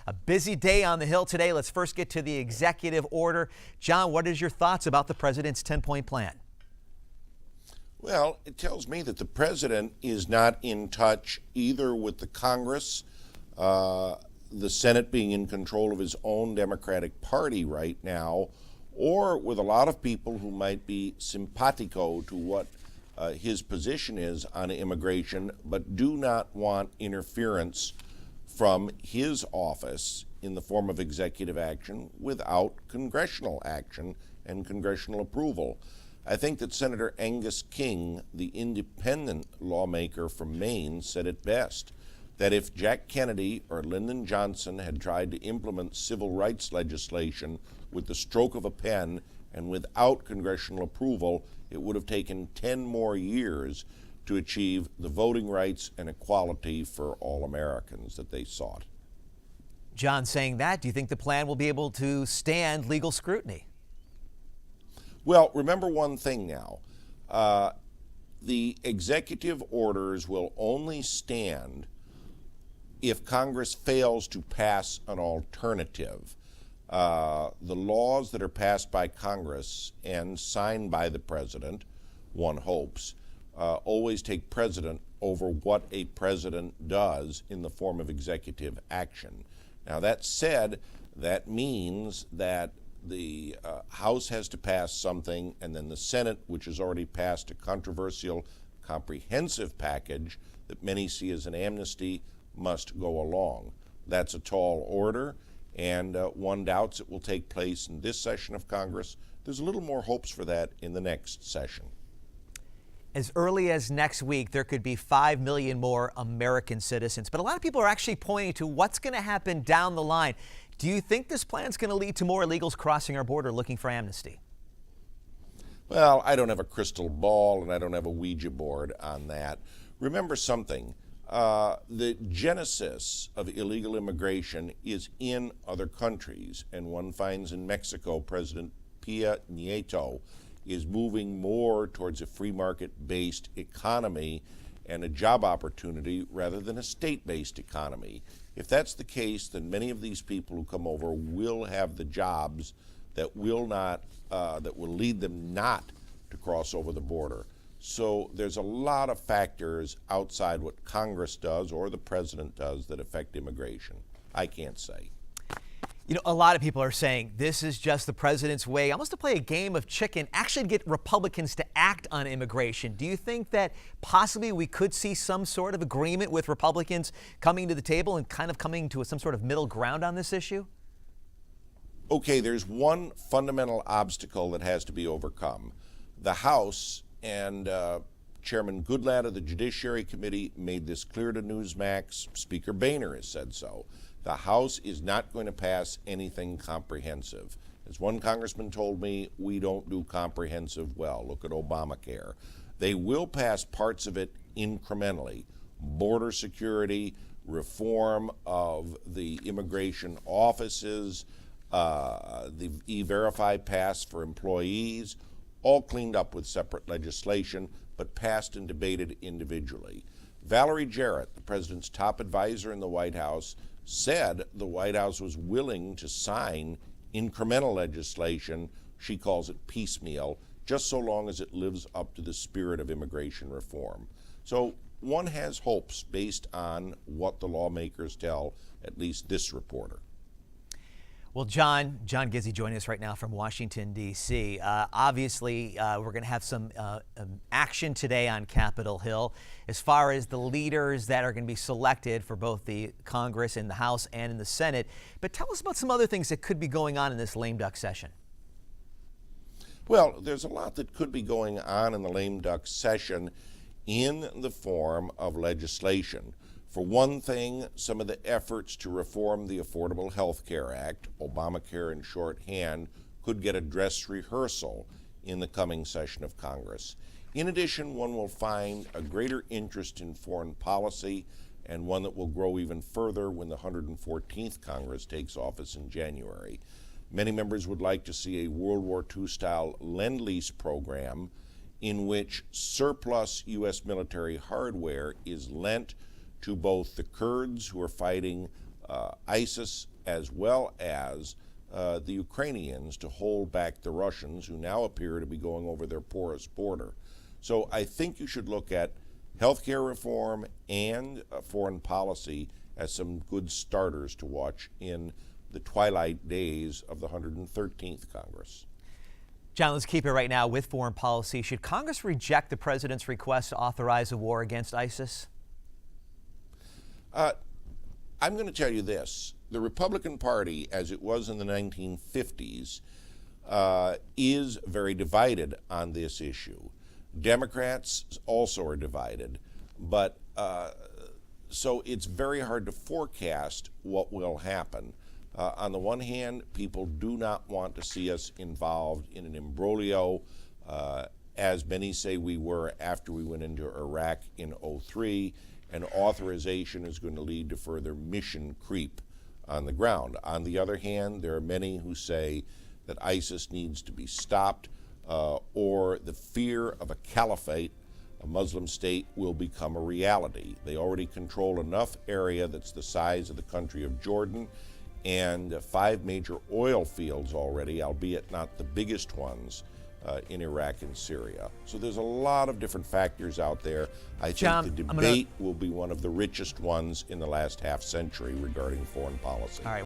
A busy day on the Hill today. Let's first get to the executive order. John, what is your thoughts about the president's 10-point plan? Well, it tells me that the president is not in touch either with the Congress, the Senate being in control of his own Democratic Party right now, or with a lot of people who might be simpatico to what his position is on immigration, but do not want interference from his office in the form of executive action without congressional action and congressional approval. I think that Senator Angus King, the independent lawmaker from Maine, said it best, that if Jack Kennedy or Lyndon Johnson had tried to implement civil rights legislation with the stroke of a pen and without congressional approval, it would have taken 10 more years to achieve the voting rights and equality for all Americans that they sought. John, saying that, do you think the plan will be able to stand legal scrutiny? Well, remember one thing now. The executive orders will only stand if Congress fails to pass an alternative. The laws that are passed by Congress and signed by the president, one hopes, always take precedent over what a president does in the form of executive action. Now, that said, that means that the House has to pass something, and then the Senate, which has already passed a controversial comprehensive package that many see as an amnesty, must go along. That's a tall order, and one doubts it will take place in this session of Congress. There's a little more hopes for that in the next session. As early as next week, there could be 5 million more American citizens. But a lot of people are actually pointing to what's going to happen down the line. Do you think this plan is going to lead to more illegals crossing our border looking for amnesty? Well, I don't have a crystal ball and I don't have a Ouija board on that. Remember something. The genesis of illegal immigration is in other countries, and one finds in Mexico President Peña Nieto is moving more towards a free market-based economy and a job opportunity rather than a state-based economy. If that's the case, then many of these people who come over will have the jobs that will lead them not to cross over the border. So there's a lot of factors outside what Congress does or the president does that affect immigration. I can't say. You know, a lot of people are saying this is just the president's way almost to play a game of chicken, actually to get Republicans to act on immigration. Do you think that possibly we could see some sort of agreement with Republicans coming to the table and kind of coming to some sort of middle ground on this issue? Okay, there's one fundamental obstacle that has to be overcome. The House and Chairman Goodlatte of the Judiciary Committee made this clear to Newsmax. Speaker Boehner has said so. The House is not going to pass anything comprehensive. As one congressman told me, we don't do comprehensive well. Look at Obamacare. They will pass parts of it incrementally. Border security, reform of the immigration offices, the E-Verify pass for employees, all cleaned up with separate legislation, but passed and debated individually. Valerie Jarrett, the president's top advisor in the White House, said the White House was willing to sign incremental legislation, she calls it piecemeal, just so long as it lives up to the spirit of immigration reform. So one has hopes based on what the lawmakers tell at least this reporter. Well, John Gizzi joining us right now from Washington, D.C. Obviously, we're going to have some action today on Capitol Hill as far as the leaders that are going to be selected for both the Congress in the House and in the Senate. But tell us about some other things that could be going on in this lame duck session. Well, there's a lot that could be going on in the lame duck session in the form of legislation. For one thing, some of the efforts to reform the Affordable Health Care Act, Obamacare in shorthand, could get a dress rehearsal in the coming session of Congress. In addition, one will find a greater interest in foreign policy, and one that will grow even further when the 114th Congress takes office in January. Many members would like to see a World War II-style Lend-Lease program in which surplus U.S. military hardware is lent to both the Kurds who are fighting ISIS as well as the Ukrainians to hold back the Russians, who now appear to be going over their porous border. So I think you should look at healthcare reform and foreign policy as some good starters to watch in the twilight days of the 113th Congress. John, let's keep it right now with foreign policy. Should Congress reject the president's request to authorize a war against ISIS? I'm going to tell you this. The Republican Party, as it was in the 1950s, is very divided on this issue. Democrats also are divided, but so it's very hard to forecast what will happen. On the one hand, people do not want to see us involved in an imbroglio, as many say we were after we went into Iraq in '03, and authorization is going to lead to further mission creep on the ground. On the other hand, there are many who say that ISIS needs to be stopped, or the fear of a caliphate, a Muslim state, will become a reality. They already control enough area that's the size of the country of Jordan, and 5 major oil fields already, albeit not the biggest ones, in Iraq and Syria. So there's a lot of different factors out there. I think the debate will be one of the richest ones in the last half century regarding foreign policy. All right.